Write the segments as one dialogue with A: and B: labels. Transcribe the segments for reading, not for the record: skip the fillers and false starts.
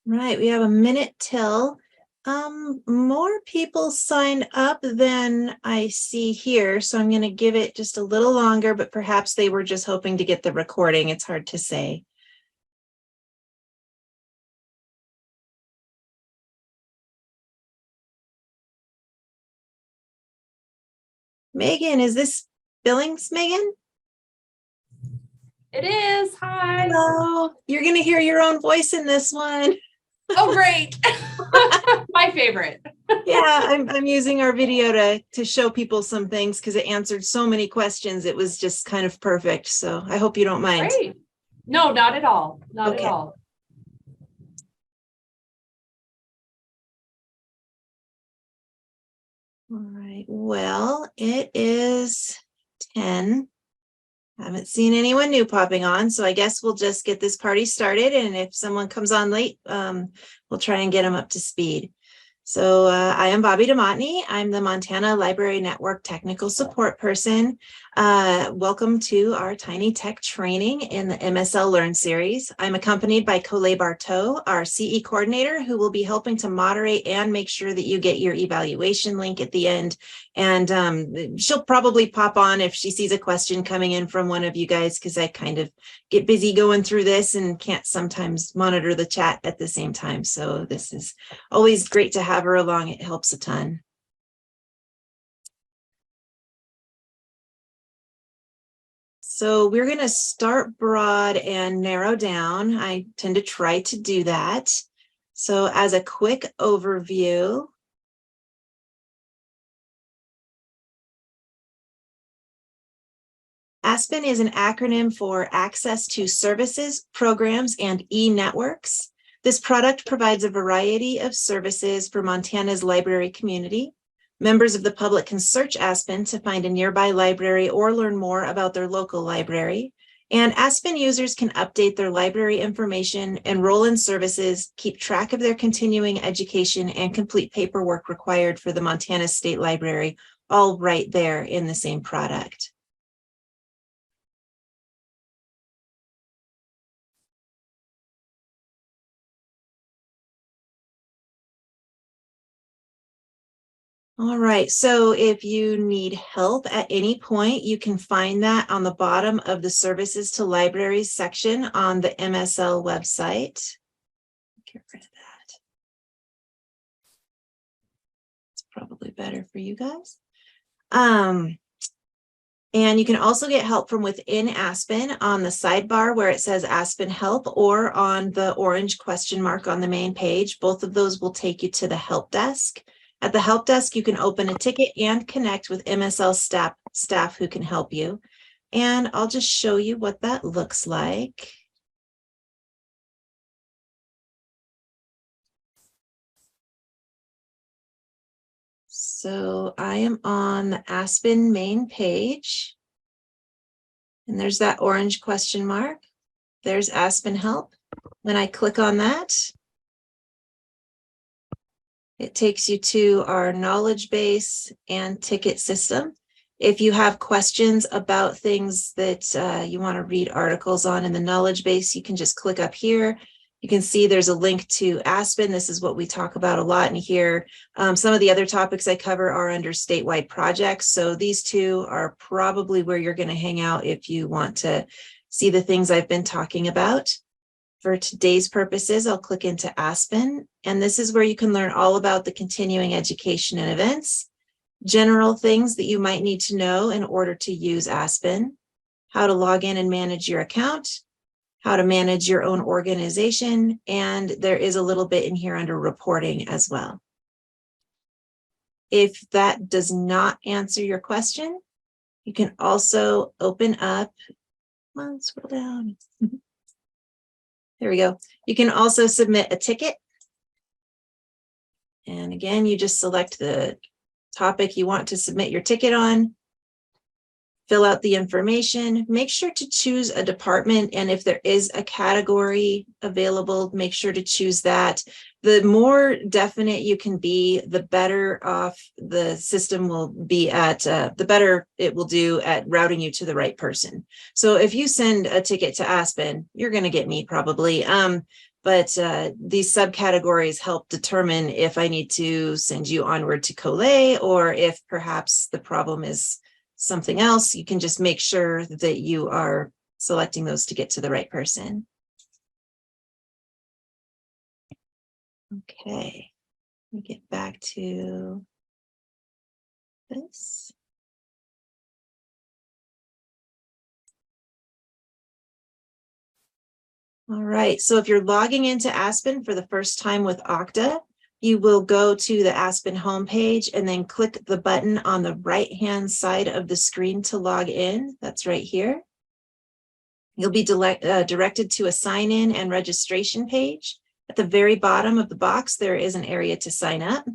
A: Right, we have a minute till. More people signed up than I see here, so I'm going to give it just a little longer, but perhaps they were just hoping to get the recording. It's hard to say. Megan, is this Billings, Megan?
B: It is. Hi.
A: Hello. You're going to hear your own voice in this one.
B: Oh, great. My favorite.
A: Yeah, I'm using our video to show people some things because it answered so many questions. It was just kind of perfect. So I hope you don't mind.
B: Great. No, not at all. Not
A: Okay.
B: at all.
A: All right. Well, it is 10. I haven't seen anyone new popping on, so I guess we'll just get this party started. And if someone comes on late, we'll try and get them up to speed. So I am Bobby DeMontney. I'm the Montana Library Network Technical Support Person. Welcome to our Tiny Tech training in the MSL Learn series. I'm accompanied by Colette Barteau, our CE coordinator, who will be helping to moderate and make sure that you get your evaluation link at the end. And she'll probably pop on if she sees a question coming in from one of you guys, because I kind of get busy going through this and can't sometimes monitor the chat at the same time. So this is always great to have her along. It helps a ton. So we're going to start broad and narrow down. I tend to try to do that. So as a quick overview, ASPeN is an acronym for Access to Services, Programs, and E-Networks. This product provides a variety of services for Montana's library community. Members of the public can search ASPeN to find a nearby library or learn more about their local library. And ASPeN users can update their library information, enroll in services, keep track of their continuing education, and complete paperwork required for the Montana State Library, all right there in the same product. All right, so if you need help at any point, you can find that on the bottom of the Services to Libraries section on the MSL website. Get rid of that. It's probably better for you guys. And you can also get help from within ASPeN on the sidebar where it says ASPeN Help, or on the orange question mark on the main page. Both of those will take you to the help desk. At the help desk, you can open a ticket and connect with MSL staff who can help you. And I'll just show you what that looks like. So I am on the ASPeN main page. And there's that orange question mark. There's ASPeN Help. When I click on that, it takes you to our knowledge base and ticket system. If you have questions about things that you want to read articles on in the knowledge base, you can just click up here. You can see there's a link to ASPeN. This is what we talk about a lot in here. Some of the other topics I cover are under statewide projects. So these two are probably where you're going to hang out if you want to see the things I've been talking about. For today's purposes, I'll click into ASPeN, and this is where you can learn all about the continuing education and events, general things that you might need to know in order to use ASPeN, how to log in and manage your account, how to manage your own organization, and there is a little bit in here under reporting as well. If that does not answer your question, you can also open up, come on, scroll down. There we go. You can also submit a ticket. And again, you just select the topic you want to submit your ticket on, fill out the information, make sure to choose a department. And if there is a category available, make sure to choose that. The more definite you can be, the better off the system will be at, the better it will do at routing you to the right person. So if you send a ticket to ASPeN, you're going to get me probably. But these subcategories help determine if I need to send you onward to Collate, or if perhaps the problem is something else. You can just make sure that you are selecting those to get to the right person. Okay, let me get back to this. All right, so if you're logging into ASPeN for the first time with Okta, you will go to the ASPeN homepage and then click the button on the right-hand side of the screen to log in. That's right here. You'll be directed to a sign-in and registration page. At the very bottom of the box, there is an area to sign up.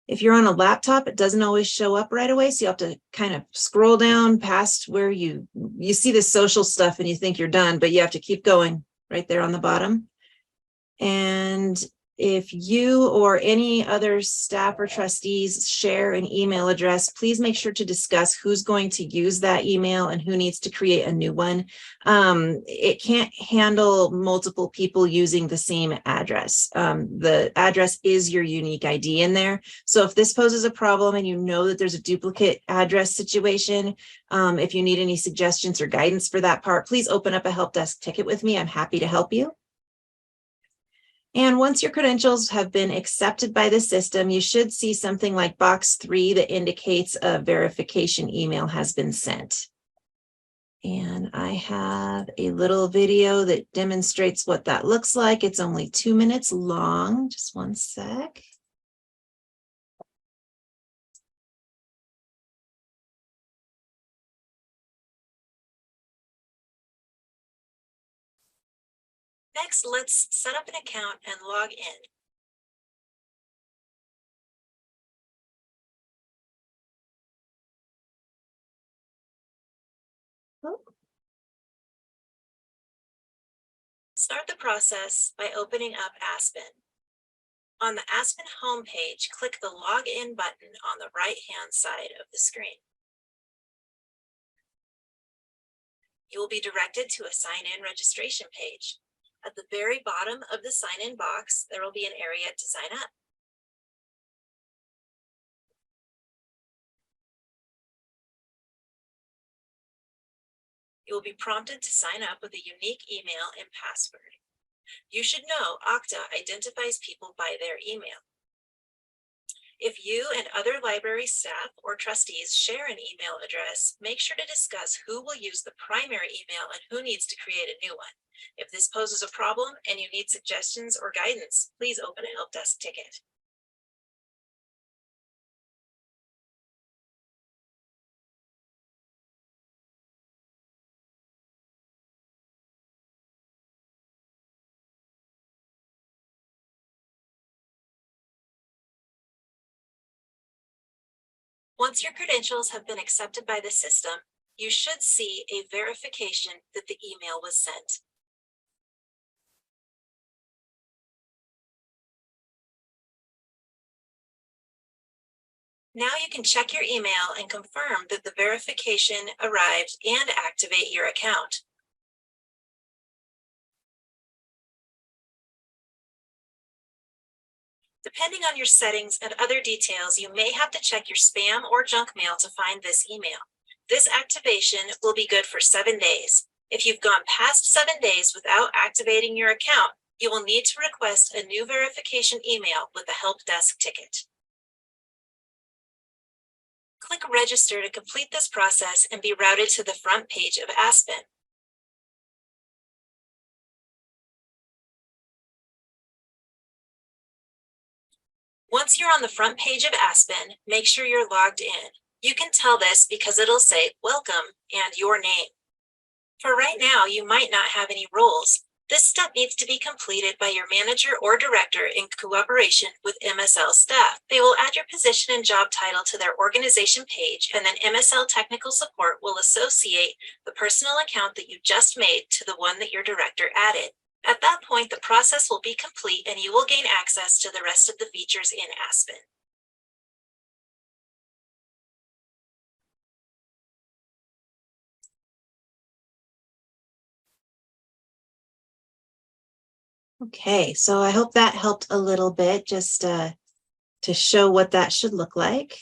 A: If you're on a laptop, it doesn't always show up right away, so you have to kind of scroll down past where you see the social stuff and you think you're done, but you have to keep going right there on the bottom. And if you or any other staff or trustees share an email address, please make sure to discuss who's going to use that email and who needs to create a new one. It can't handle multiple people using the same address. The address is your unique ID in there. So if this poses a problem and you know that there's a duplicate address situation, if you need any suggestions or guidance for that part, please open up a help desk ticket with me. I'm happy to help you. And once your credentials have been accepted by the system, you should see something like box 3 that indicates a verification email has been sent. And I have a little video that demonstrates what that looks like. It's only 2 minutes long. Just one sec. Next, let's set up an account and log in. Start the process by opening up ASPeN. On the ASPeN homepage, click the Login button on the right-hand side of the screen. You will be directed to a sign-in registration page. At the very bottom of the sign-in box, there will be an area to sign up. You will be prompted to sign up with a unique email and password. You should know Okta identifies people by their email. If you and other library staff or trustees share an email address, make sure to discuss who will use the primary email and who needs to create a new one. If this poses a problem and you need suggestions or guidance, please open a help desk ticket. Once your credentials have been accepted by the system, you should see a verification that the email was sent. Now you can check your email and confirm that the verification arrived and activate your account. Depending on your settings and other details, you may have to check your spam or junk mail to find this email. This activation will be good for 7 days. If you've gone past 7 days without activating your account, you will need to request a new verification email with a help desk ticket. Click Register to complete this process and be routed to the front page of ASPeN. Once you're on the front page of ASPeN, make sure you're logged in. You can tell this because it'll say welcome and your name. For right now, you might not have any roles. This step needs to be completed by your manager or director in cooperation with MSL staff. They will add your position and job title to their organization page, and then MSL technical support will associate the personal account that you just made to the one that your director added. At that point, the process will be complete and you will gain access to the rest of the features in ASPeN. Okay, so I hope that helped a little bit just to show what that should look like.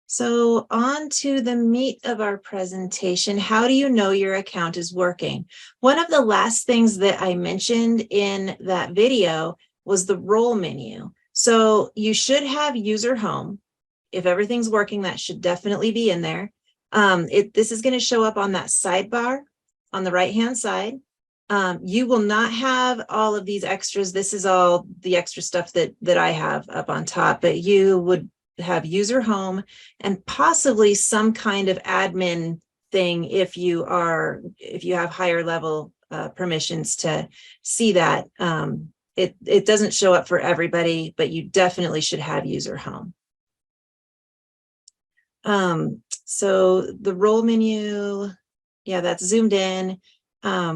A: So on to the meat of our presentation. How do you know your account is working? One of the last things that I mentioned in that video was the role menu. So you should have user home. If everything's working, that should definitely be in there. This is going to show up on that sidebar on the right-hand side. You will not have all of these extras. This is all the extra stuff that I have up on top, but you would have user home and possibly some kind of admin thing if you have higher level permissions to see that. It doesn't show up for everybody, but you definitely should have user home. So the role menu, yeah, that's zoomed in.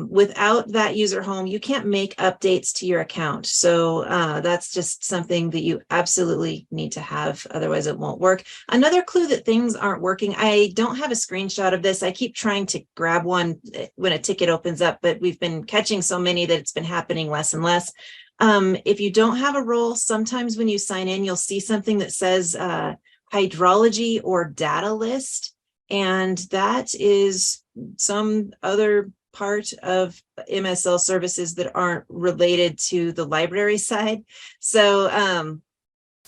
A: Without that user home, you can't make updates to your account. So that's just something that you absolutely need to have, otherwise it won't work. Another clue that things aren't working, I don't have a screenshot of this. I keep trying to grab one when a ticket opens up, but we've been catching so many that it's been happening less and less. If you don't have a role, sometimes when you sign in, you'll see something that says hydrology or data list, and that is some other part of MSL services that aren't related to the library side. So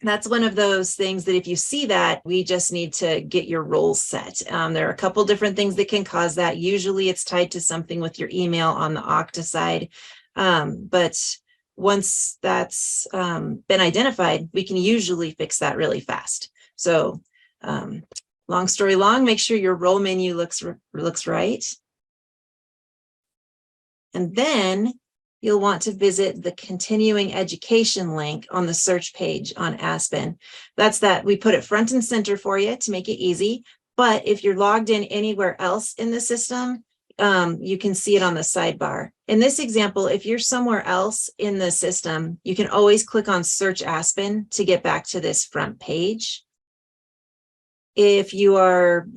A: that's one of those things that if you see that, we just need to get your roles set. There are a couple different things that can cause that. Usually it's tied to something with your email on the Okta side. But once that's been identified, we can usually fix that really fast. So long story long, make sure your role menu looks right. And then you'll want to visit the continuing education link on the search page on ASPeN. That's that we put it front and center for you to make it easy. But if you're logged in anywhere else in the system, you can see it on the sidebar. In this example, if you're somewhere else in the system, you can always click on Search ASPeN to get back to this front page. If you are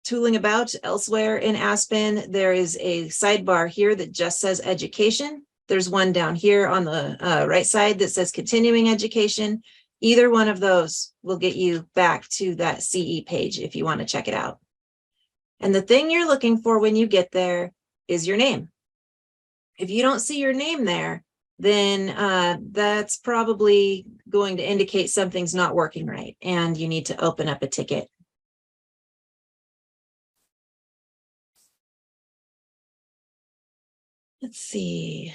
A: tooling about elsewhere in ASPeN, there is a sidebar here that just says education. There's one down here on the right side that says continuing education. Either one of those will get you back to that CE page if you want to check it out. And the thing you're looking for when you get there is your name. If you don't see your name there, then that's probably going to indicate something's not working right and you need to open up a ticket. Let's see.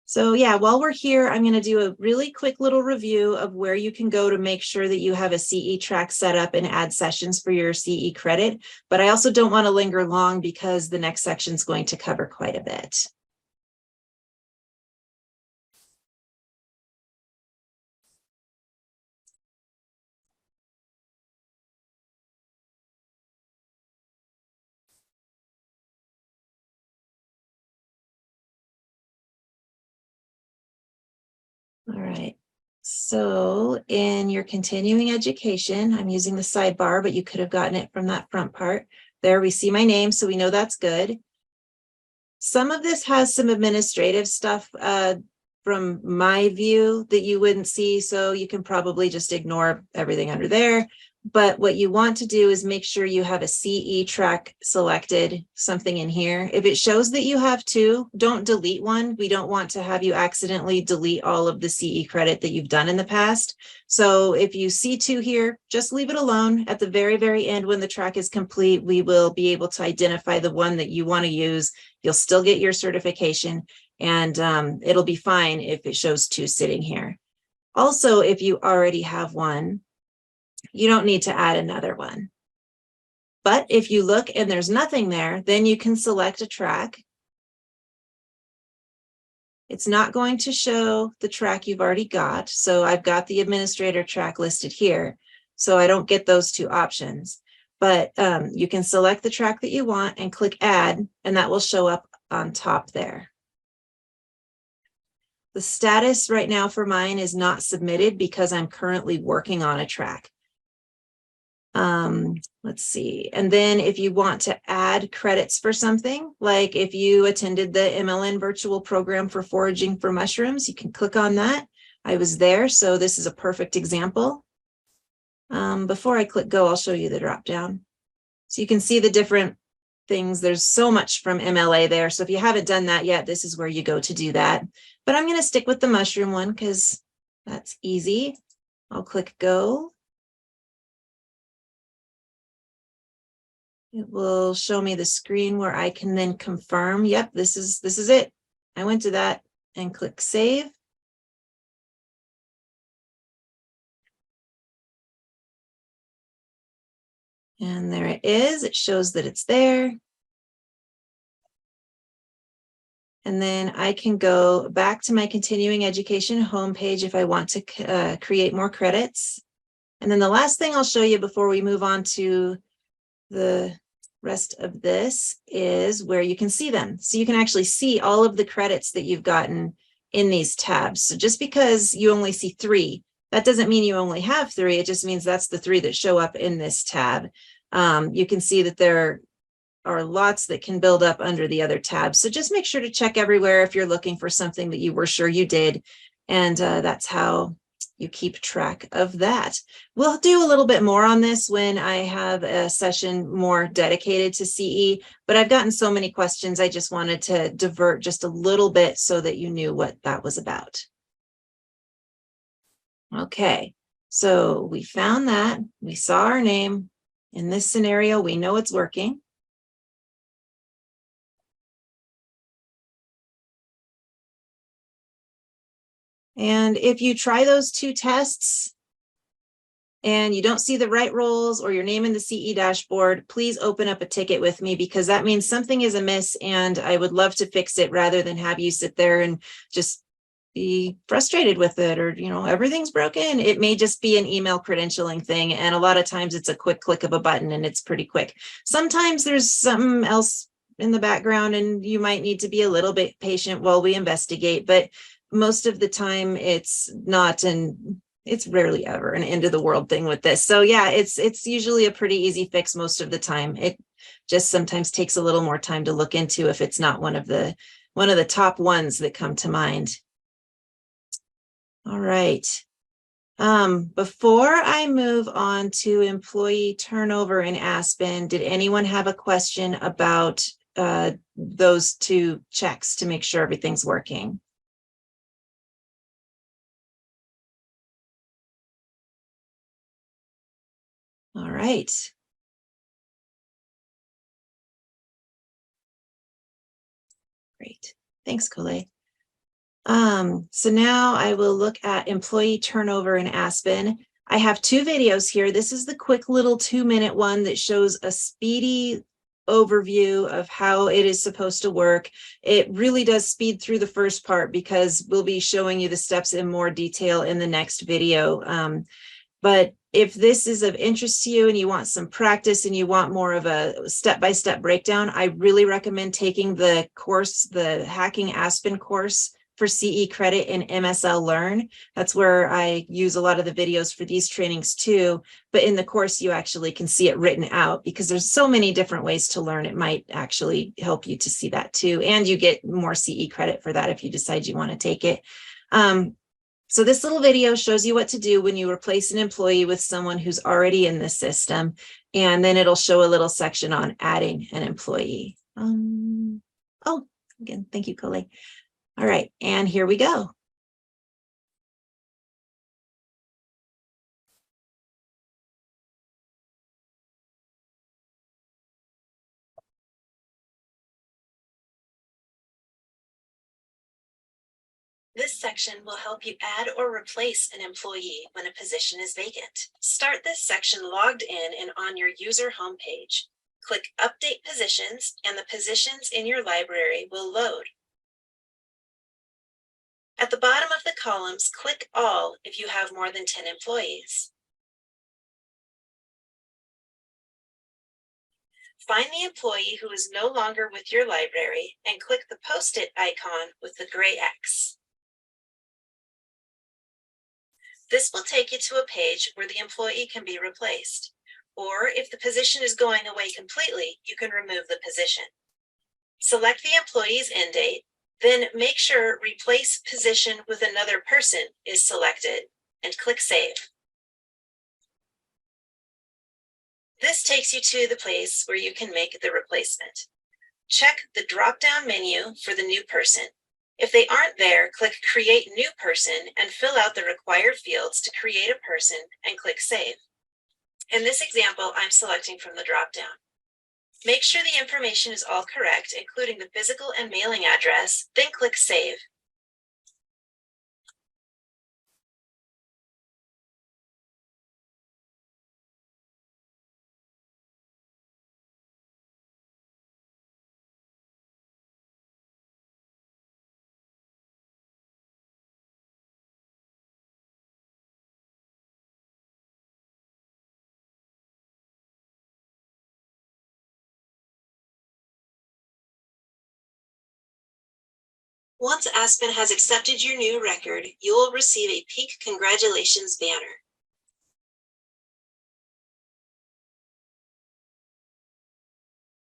A: So yeah, while we're here, I'm going to do a really quick little review of where you can go to make sure that you have a CE track set up and add sessions for your CE credit. But I also don't want to linger long because the next section is going to cover quite a bit. All right. So in your continuing education, I'm using the sidebar, but you could have gotten it from that front part. There we see my name, so we know that's good. Some of this has some administrative stuff from my view that you wouldn't see, so you can probably just ignore everything under there. But what you want to do is make sure you have a CE track selected, something in here. If it shows that you have two, don't delete one. We don't want to have you accidentally delete all of the CE credit that you've done in the past. So if you see two here, just leave it alone. At the very, very end, when the track is complete, we will be able to identify the one that you want to use. You'll still get your certification, and it'll be fine if it shows two sitting here. Also, if you already have one, you don't need to add another one. But if you look and there's nothing there, then you can select a track. It's not going to show the track you've already got. So I've got the administrator track listed here. So I don't get those two options. But you can select the track that you want and click add, and that will show up on top there. The status right now for mine is not submitted because I'm currently working on a track. Let's see. And then if you want to add credits for something, like if you attended the MLN virtual program for foraging for mushrooms, you can click on that. I was there, so this is a perfect example. Before I click go, I'll show you the drop down. So you can see the different things. There's so much from MLA there. So if you haven't done that yet, this is where you go to do that. But I'm going to stick with the mushroom one because that's easy. I'll click go. It will show me the screen where I can then confirm. Yep, this is it. I went to that and click save. And there it is. It shows that it's there. And then I can go back to my continuing education homepage if I want to create more credits. And then the last thing I'll show you before we move on to the rest of this is where you can see them. So you can actually see all of the credits that you've gotten in these tabs. So just because you only see 3, that doesn't mean you only have 3. It just means that's the 3 that show up in this tab. You can see that there are lots that can build up under the other tabs. So just make sure to check everywhere if you're looking for something that you were sure you did. And that's how you keep track of that. We'll do a little bit more on this when I have a session more dedicated to CE, but I've gotten so many questions. I just wanted to divert just a little bit so that you knew what that was about. Okay, so we found that. We saw our name. In this scenario, we know it's working. And if you try those 2 tests and you don't see the right roles or your name in the CE dashboard, please open up a ticket with me because that means something is amiss and I would love to fix it rather than have you sit there and just be frustrated with it or, everything's broken. It may just be an email credentialing thing. And a lot of times it's a quick click of a button and it's pretty quick. Sometimes there's something else in the background and you might need to be a little bit patient while we investigate, but most of the time it's not, and it's rarely ever an end of the world thing with this. So yeah, it's usually a pretty easy fix most of the time. It just sometimes takes a little more time to look into if it's not one of the top ones that come to mind. All right. Before I move on to employee turnover in ASPeN, did anyone have a question about those 2 checks to make sure everything's working? All right. Great. Thanks, Colette. So now I will look at employee turnover in ASPeN. I have 2 videos here. This is the quick little 2-minute one that shows a speedy overview of how it is supposed to work. It really does speed through the first part because we'll be showing you the steps in more detail in the next video. But if this is of interest to you and you want some practice and you want more of a step-by-step breakdown, I really recommend taking the course, the Hacking ASPeN course for CE credit in MSL Learn. That's where I use a lot of the videos for these trainings too. But in the course, you actually can see it written out because there's so many different ways to learn. It might actually help you to see that too. And you get more CE credit for that if you decide you want to take it. So this little video shows you what to do when you replace an employee with someone who's already in the system. And then it'll show a little section on adding an employee. Oh, again, thank you, Colette. All right, and here we go. This section will help you add or replace an employee when a position is vacant. Start this section logged in and on your user homepage. Click Update Positions, and the positions in your library will load. At the bottom of the columns, click All if you have more than 10 employees. Find the employee who is no longer with your library and click the Post-it icon with the gray X. This will take you to a page where the employee can be replaced. or if the position is going away completely, you can remove the position. Select the employee's end date, then make sure Replace Position with Another Person is selected and click Save. This takes you to the place where you can make the replacement. Check the drop-down menu for the new person. If they aren't there, click Create New Person and fill out the required fields to create a person and click Save. In this example, I'm selecting from the drop-down. Make sure the information is all correct, including the physical and mailing address, then click Save. Once ASPeN has accepted your new record, you will receive a Peak Congratulations banner.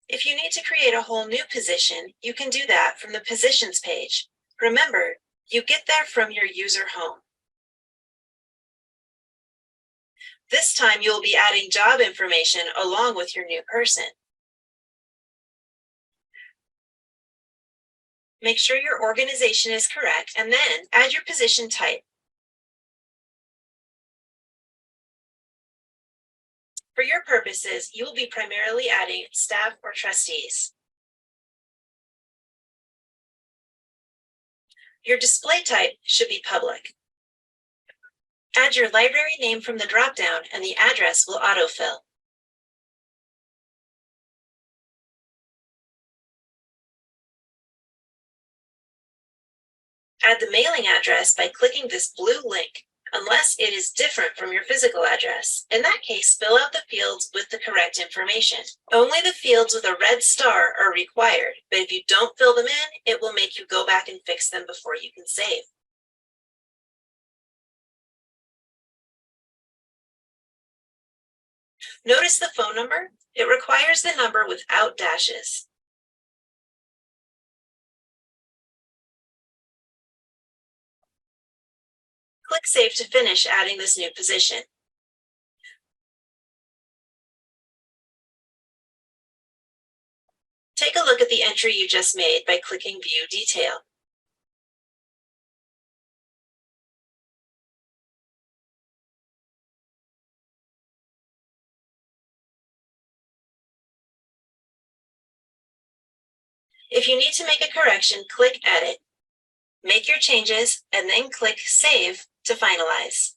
A: If you need to create a whole new position, you can do that from the Positions page. Remember, you get there from your user home. This time you will be adding job information along with your new person. Make sure your organization is correct and then add your position type. For your purposes, you will be primarily adding staff or trustees. Your display type should be public. Add your library name from the dropdown and the address will autofill. Add the mailing address by clicking this blue link, unless it is different from your physical address. In that case, fill out the fields with the correct information. Only the fields with a red star are required, but if you don't fill them in, it will make you go back and fix them before you can save. Notice the phone number? It requires the number without dashes. Click Save to finish adding this new position. Take a look at the entry you just made by clicking View Detail. If you need to make a correction, click Edit. Make your changes and then click Save to finalize.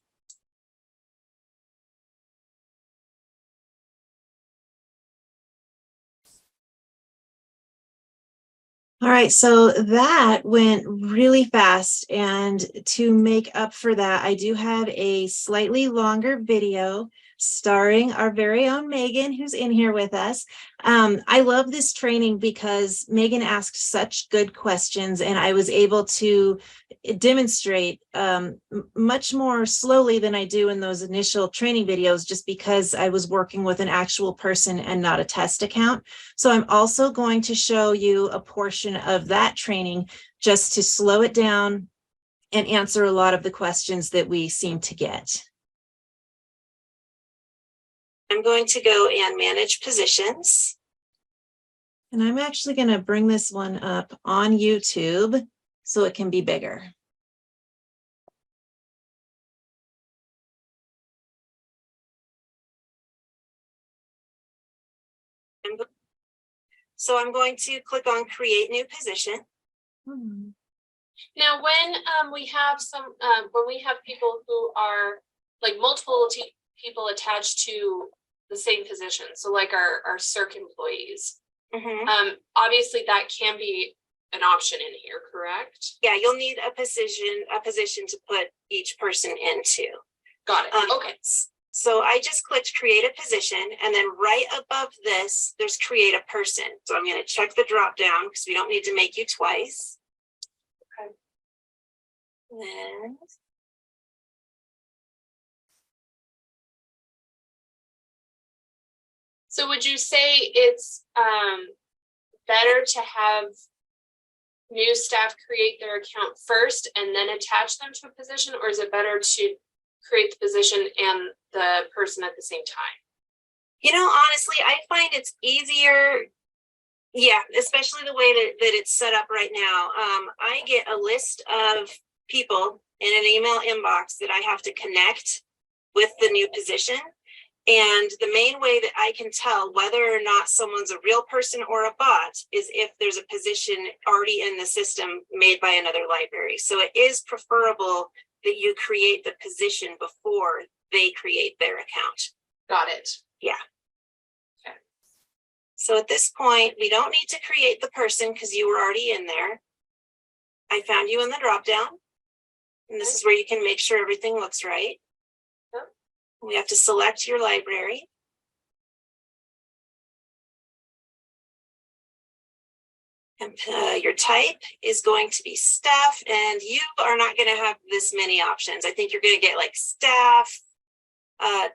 A: All right, so that went really fast, and to make up for that, I do have a slightly longer video starring our very own Megan, who's in here with us. I love this training because Megan asked such good questions, and I was able to demonstrate much more slowly than I do in those initial training videos, just because I was working with an actual person and not a test account. So I'm also going to show you a portion of that training just to slow it down and answer a lot of the questions that we seem to get. I'm going to go and manage positions. And I'm actually going to bring this one up on YouTube so it can be bigger. So I'm going to click on Create New Position.
B: Now, when we have people who are like multiple people attached to the same position, so like our circ employees, obviously that can be an option in here, correct?
A: Yeah, you'll need a position to put each person into.
B: Got it. Okay.
A: So I just clicked Create a Position, and then right above this, there's Create a Person. So I'm going to check the drop down because we don't need to make you twice.
B: Okay.
A: Then
B: So would you say it's better to have new staff create their account first and then attach them to a position, or is it better to create the position and the person at the same time?
C: You know, honestly, I find it's easier. Yeah, especially the way that it's set up right now. I get a list of people in an email inbox that I have to connect with the new position. And the main way that I can tell whether or not someone's a real person or a bot is if there's a position already in the system made by another library. So it is preferable that you create the position before they create their account.
B: Got it.
C: Yeah.
B: Okay.
C: So at this point, we don't need to create the person because you were already in there. I found you in the dropdown. And this is where you can make sure everything looks right.
B: Yep.
C: We have to select your library. And your type is going to be staff, and you are not going to have this many options. I think you're going to get like staff,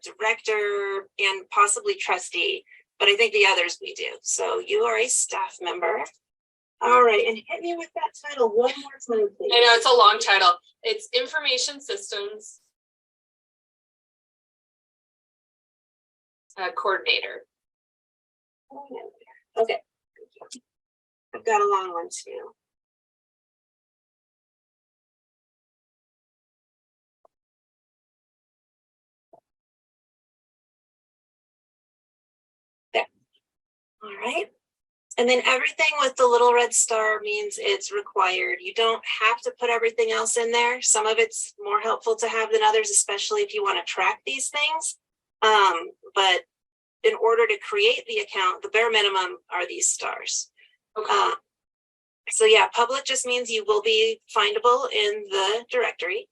C: director, and possibly trustee, but I think the others we do. So you are a staff member. All right, and hit me with that title one more time, please.
B: I know it's a long title. It's Information Systems Coordinator.
C: Okay. I've got a long one too. There. All right. And then everything with the little red star means it's required. You don't have to put everything else in there. Some of it's more helpful to have than others, especially if you want to track these things. But in order to create the account, the bare minimum are these stars.
B: Okay.
C: So yeah, public just means you will be findable in the directory.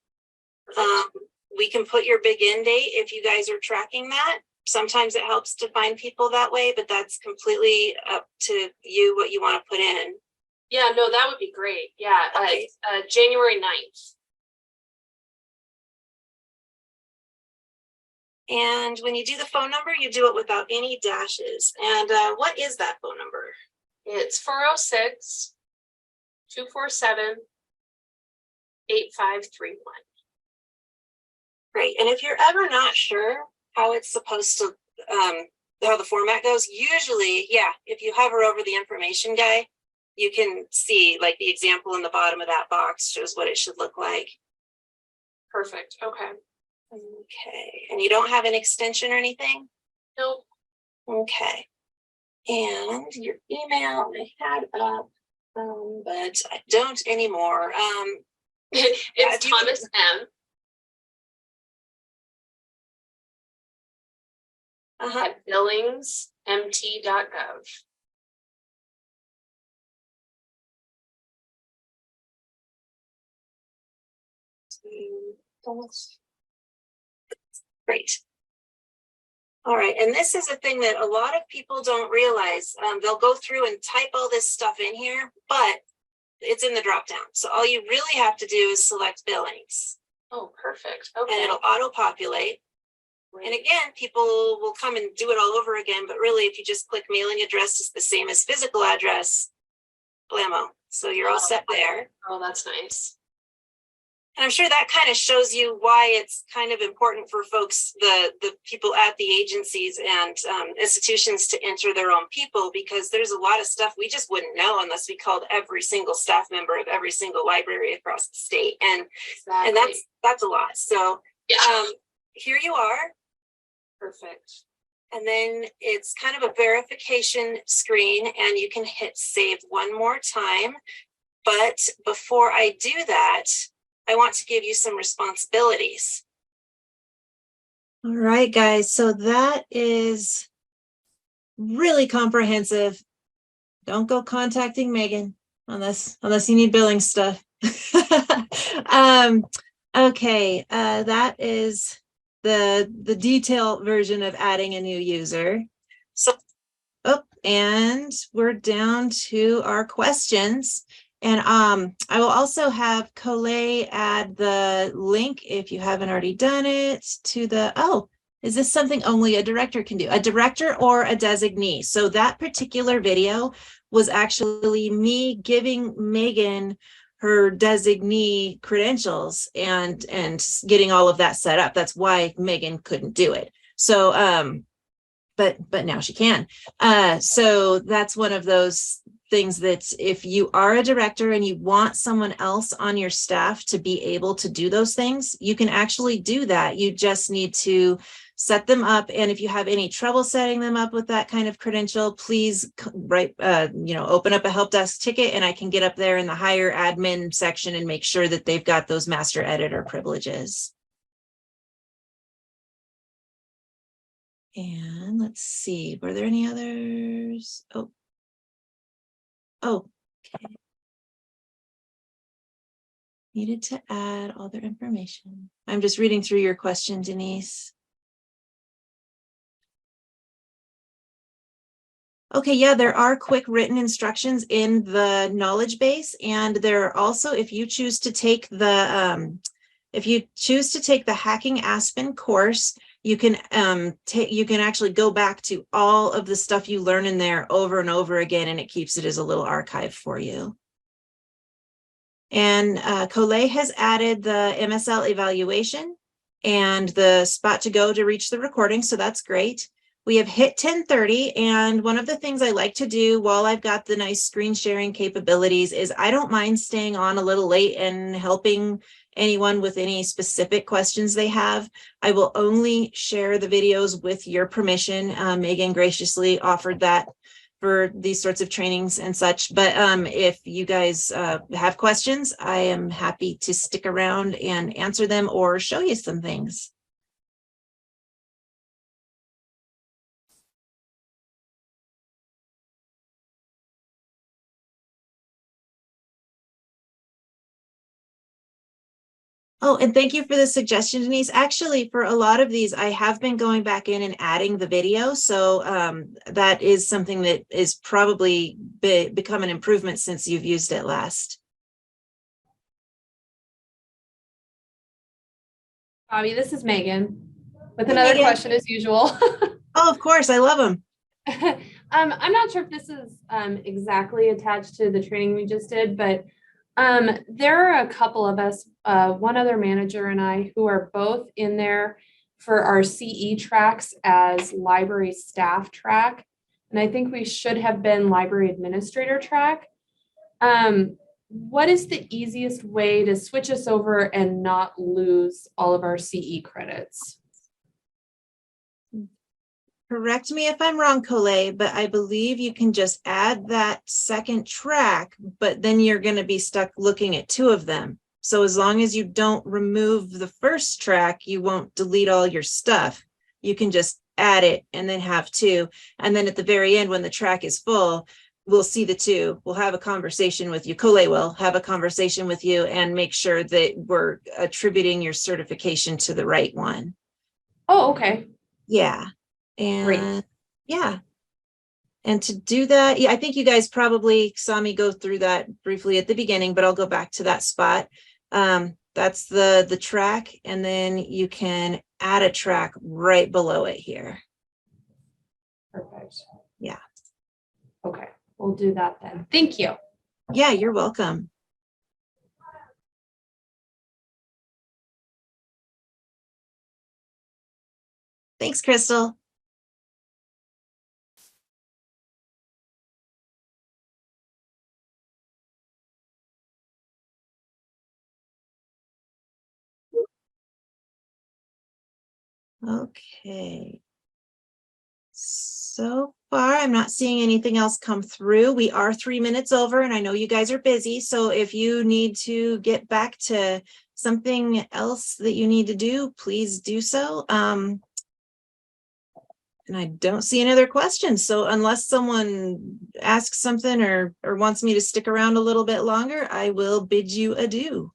C: We can put your begin date if you guys are tracking that. Sometimes it helps to find people that way, but that's completely up to you what you want to put in.
B: Yeah, no, that would be great. Yeah,
C: Okay.
B: January 9th.
C: And when you do the phone number, you do it without any dashes. And what is that phone number?
B: It's 406-247-8531.
C: Great. And if you're ever not sure how it's supposed to, how the format goes, usually, yeah, if you hover over the information guy, you can see like the example in the bottom of that box shows what it should look like.
B: Perfect. Okay.
C: Okay. And you don't have an extension or anything?
B: Nope.
C: Okay. And your email I had up, but I don't anymore.
B: It's Thomas M. At billingsmt.gov.
C: Great. All right, and this is a thing that a lot of people don't realize. They'll go through and type all this stuff in here, but it's in the dropdown. So all you really have to do is select billings.
B: Oh, perfect. Okay.
C: And it'll auto-populate.
B: Right.
C: And again, people will come and do it all over again, but really if you just click mailing address is the same as physical address, blammo. So you're all set there.
B: Oh, that's nice.
C: And I'm sure that kind of shows you why it's kind of important for folks, the people at the agencies and institutions to enter their own people, because there's a lot of stuff we just wouldn't know unless we called every single staff member of every single library across the state. And
B: Exactly.
C: and that's a lot. So
B: yeah.
C: Here you are.
B: Perfect.
C: And then it's kind of a verification screen and you can hit save one more time. But before I do that, I want to give you some responsibilities.
A: All right, guys. So that is really comprehensive. Don't go contacting Megan unless you need billing stuff. Okay, that is the detailed version of adding a new user. So, and we're down to our questions. And I will also have Colette add the link if you haven't already done it to the, Is this something only a director can do? A director or a designee? So that particular video was actually me giving Megan her designee credentials and getting all of that set up. That's why Megan couldn't do it. So but now she can. So that's one of those things that if you are a director and you want someone else on your staff to be able to do those things, you can actually do that. You just need to set them up. And if you have any trouble setting them up with that kind of credential, please open up a help desk ticket and I can get up there in the higher admin section and make sure that they've got those master editor privileges. And let's see, were there any others? Oh, okay. Needed to add all their information. I'm just reading through your question, Denise. Okay, yeah, there are quick written instructions in the knowledge base, and there are also, if you choose to take the Hacking ASPeN course, you can actually go back to all of the stuff you learn in there over and over again, and it keeps it as a little archive for you. And Colette has added the MSL evaluation and the spot to go to reach the recording, so that's great. We have hit 10:30, and one of the things I like to do while I've got the nice screen sharing capabilities is I don't mind staying on a little late and helping anyone with any specific questions they have. I will only share the videos with your permission. Megan graciously offered that for these sorts of trainings and such. But if you guys have questions, I am happy to stick around and answer them or show you some things. Oh, and thank you for the suggestion, Denise. Actually, for a lot of these, I have been going back in and adding the video. So that is something that is probably become an improvement since you've used it last.
D: Bobby, this is Megan with
A: Hey,
D: another
A: Megan.
D: question as usual.
A: Oh, of course. I love them.
D: I'm not sure if this is exactly attached to the training we just did, but there are a couple of us, one other manager and I, who are both in there for our CE tracks as library staff track. And I think we should have been library administrator track. What is the easiest way to switch us over and not lose all of our CE credits?
A: Correct me if I'm wrong, Colette, but I believe you can just add that second track, but then you're going to be stuck looking at two of them. So as long as you don't remove the first track, you won't delete all your stuff. You can just add it and then have two. And then at the very end, when the track is full, we'll see the two. We'll have a conversation with you. Colette will have a conversation with you and make sure that we're attributing your certification to the right one.
D: Oh, okay.
A: Yeah. And
D: Great.
A: yeah. And to do that, yeah, I think you guys probably saw me go through that briefly at the beginning, but I'll go back to that spot. That's the track, and then you can add a track right below it here.
D: Perfect.
A: Yeah.
D: Okay, we'll do that then. Thank you.
A: Yeah, you're welcome. Thanks, Crystal. Okay. So far, I'm not seeing anything else come through. We are 3 minutes over, and I know you guys are busy. So if you need to get back to something else that you need to do, please do so. And I don't see any other questions. So unless someone asks something or wants me to stick around a little bit longer, I will bid you adieu.